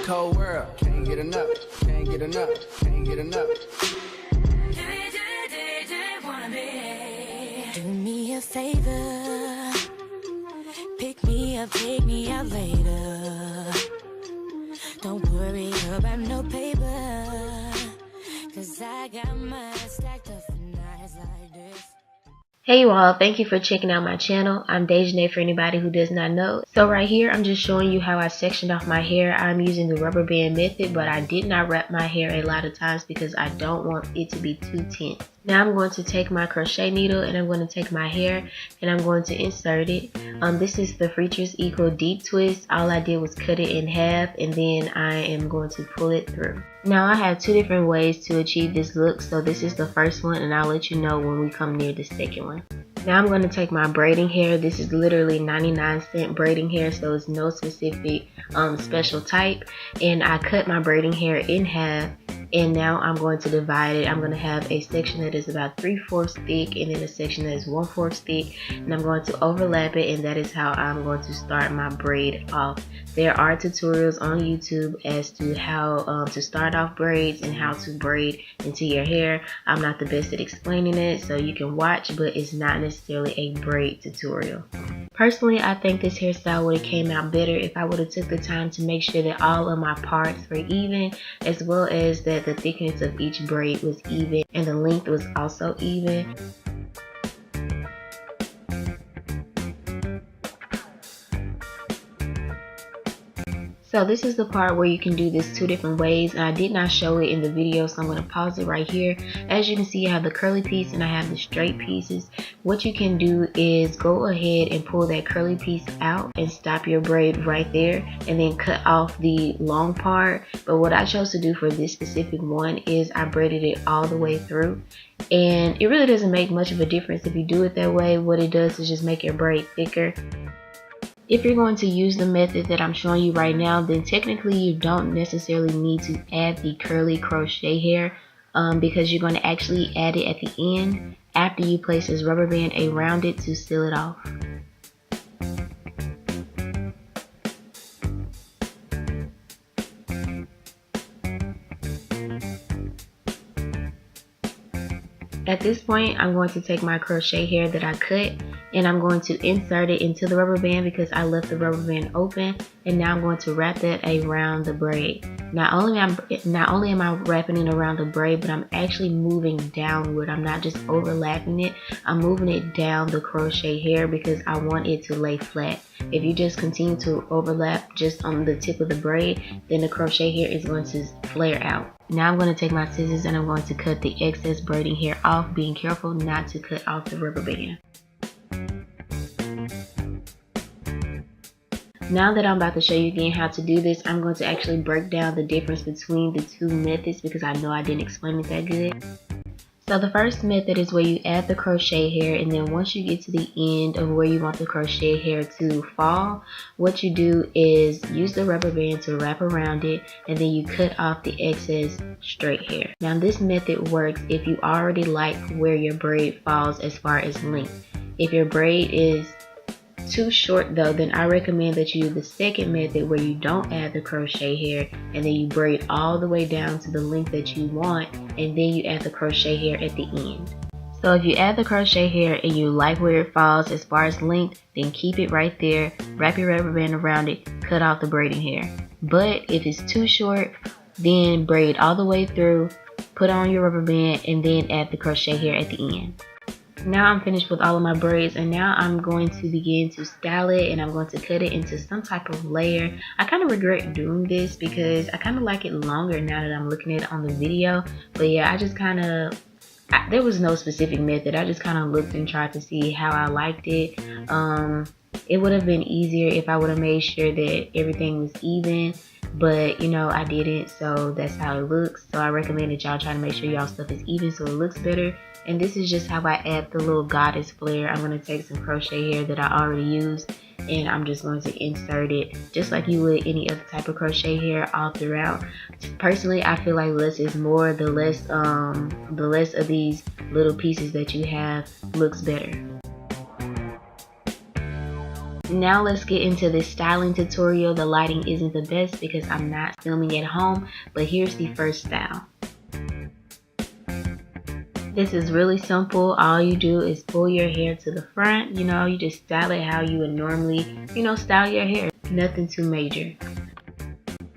cold world. Can't get enough, can't get enough, can't get enough. Do me a favor, pick me up, take me out later. Don't worry about no paper, 'cause I got mine stacked up for nights like this. Hey you all, thank you for checking out my channel. I'm daezhanexo for anybody who does not know. So right here, I'm just showing you how I sectioned off my hair. I'm using the rubber band method, but I did not wrap my hair a lot of times because I don't want it to be too tense. Now I'm going to take my crochet needle and I'm going to take my hair and I'm going to insert it. This is the Freetress Eco Deep Twist. All I did was cut it in half and then I am going to pull it through. Now I have two different ways to achieve this look. So this is the first one and I'll let you know when we come near the second one. Now I'm going to take my braiding hair. This is literally 99-cent braiding hair, so it's no specific special type. And I cut my braiding hair in half. And now I'm going to divide it. I'm going to have a section that is about 3/4 thick and then a section that is 1/4 thick. And I'm going to overlap it, and that is how I'm going to start my braid off. There are tutorials on YouTube as to how to start off braids and how to braid into your hair. I'm not the best at explaining it, so you can watch, but it's not necessarily a braid tutorial. Personally, I think this hairstyle would have came out better if I would have took the time to make sure that all of my parts were even, as well as that the thickness of each braid was even and the length was also even. So this is the part where you can do this two different ways, and I did not show it in the video, so I'm going to pause it right here. As you can see, I have the curly piece and I have the straight pieces. What you can do is go ahead and pull that curly piece out and stop your braid right there and then cut off the long part. But what I chose to do for this specific one is I braided it all the way through. And it really doesn't make much of a difference if you do it that way. What it does is just make your braid thicker. If you're going to use the method that I'm showing you right now, then technically you don't necessarily need to add the curly crochet hair because you're going to actually add it at the end after you place this rubber band around it to seal it off. At this point, I'm going to take my crochet hair that I cut and I'm going to insert it into the rubber band because I left the rubber band open, and now I'm going to wrap that around the braid. Not only am I wrapping it around the braid, but I'm actually moving downward. I'm not just overlapping it. I'm moving it down the crochet hair because I want it to lay flat. If you just continue to overlap just on the tip of the braid, then the crochet hair is going to flare out. Now I'm going to take my scissors and I'm going to cut the excess braiding hair off, being careful not to cut off the rubber band. Now that I'm about to show you again how to do this, I'm going to actually break down the difference between the two methods because I know I didn't explain it that good. So the first method is where you add the crochet hair, and then once you get to the end of where you want the crochet hair to fall, what you do is use the rubber band to wrap around it, and then you cut off the excess straight hair. Now this method works if you already like where your braid falls as far as length. If your braid is too short though, then I recommend that you do the second method where you don't add the crochet hair and then you braid all the way down to the length that you want, and then you add the crochet hair at the end. So if you add the crochet hair and you like where it falls as far as length, then keep it right there, wrap your rubber band around it, cut off the braiding hair. But if it's too short, then braid all the way through, put on your rubber band, and then add the crochet hair at the end. Now I'm finished with all of my braids, and now I'm going to begin to style it, and I'm going to cut it into some type of layer. I kind of regret doing this because I kind of like it longer now that I'm looking at it on the video. But yeah, I just kind of, there was no specific method. I just kind of looked and tried to see how I liked it. It would have been easier if I would have made sure that everything was even, but you know I didn't, so that's how it looks. So I recommend that y'all try to make sure y'all stuff is even so it looks better. And this is just how I add the little goddess flare. I'm going to take some crochet hair that I already used, and I'm just going to insert it just like you would any other type of crochet hair all throughout. Personally, I feel like less is more. The less of these little pieces that you have looks better. Now let's get into this styling tutorial. The lighting isn't the best because I'm not filming at home, but here's the first style. This is really simple. All you do is pull your hair to the front. You just style it how you would normally, style your hair. Nothing too major.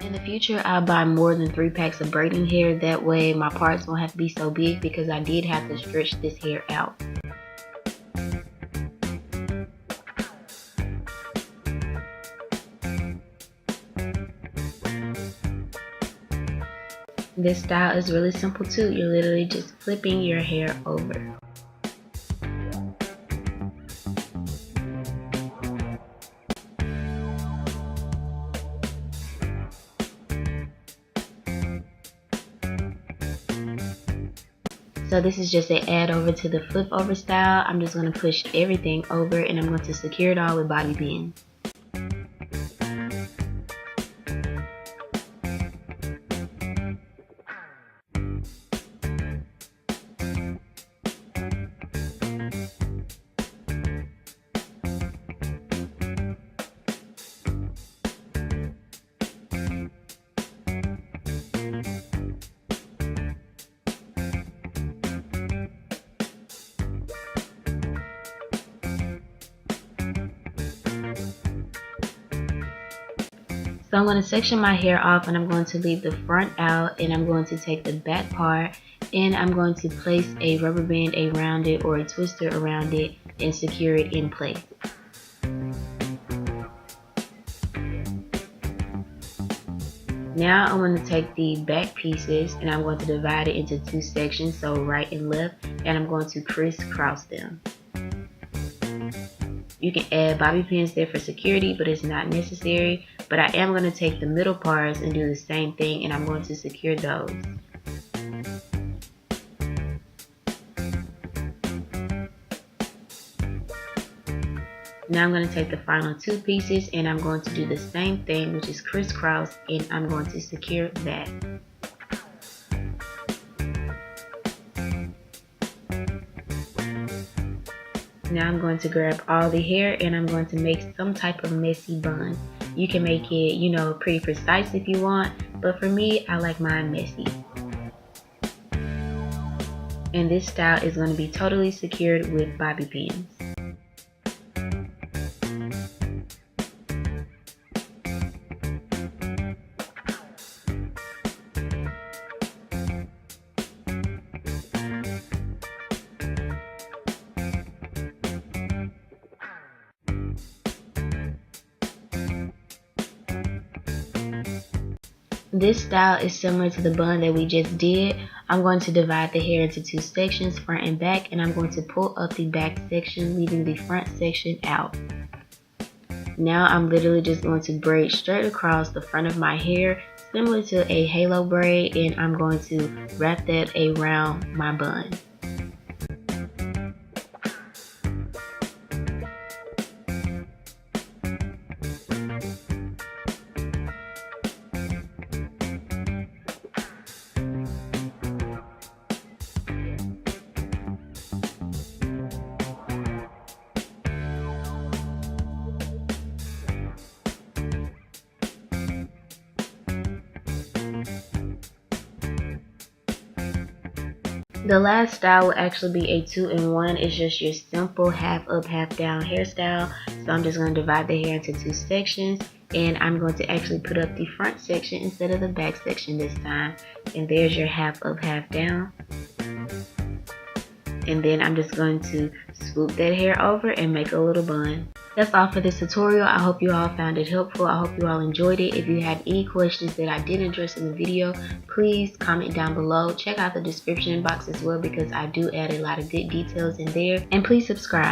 In the future, I'll buy more than 3 packs of braiding hair. That way my parts won't have to be so big because I did have to stretch this hair out. This style is really simple too. You're literally just flipping your hair over. So this is just an add over to the flip over style. I'm just going to push everything over and I'm going to secure it all with bobby pins. So I'm going to section my hair off and I'm going to leave the front out, and I'm going to take the back part and I'm going to place a rubber band around it or a twister around it and secure it in place. Now I'm going to take the back pieces and I'm going to divide it into 2 sections, so right and left, and I'm going to crisscross them. You can add bobby pins there for security, but it's not necessary. But I am going to take the middle parts and do the same thing, and I'm going to secure those. Now I'm going to take the final 2 pieces and I'm going to do the same thing, which is crisscross, and I'm going to secure that. Now I'm going to grab all the hair and I'm going to make some type of messy bun. You can make it, pretty precise if you want, but for me, I like mine messy. And this style is going to be totally secured with bobby pins. This style is similar to the bun that we just did. I'm going to divide the hair into 2 sections, front and back, and I'm going to pull up the back section, leaving the front section out. Now I'm literally just going to braid straight across the front of my hair, similar to a halo braid, and I'm going to wrap that around my bun. The last style will actually be a 2-in-1. It's just your simple half up, half down hairstyle. So I'm just going to divide the hair into 2 sections, and I'm going to actually put up the front section instead of the back section this time. And there's your half up, half down. And then I'm just going to swoop that hair over and make a little bun. That's all for this tutorial. I hope you all found it helpful. I hope you all enjoyed it. If you had any questions that I didn't address in the video, please comment down below. Check out the description box as well because I do add a lot of good details in there. And please subscribe.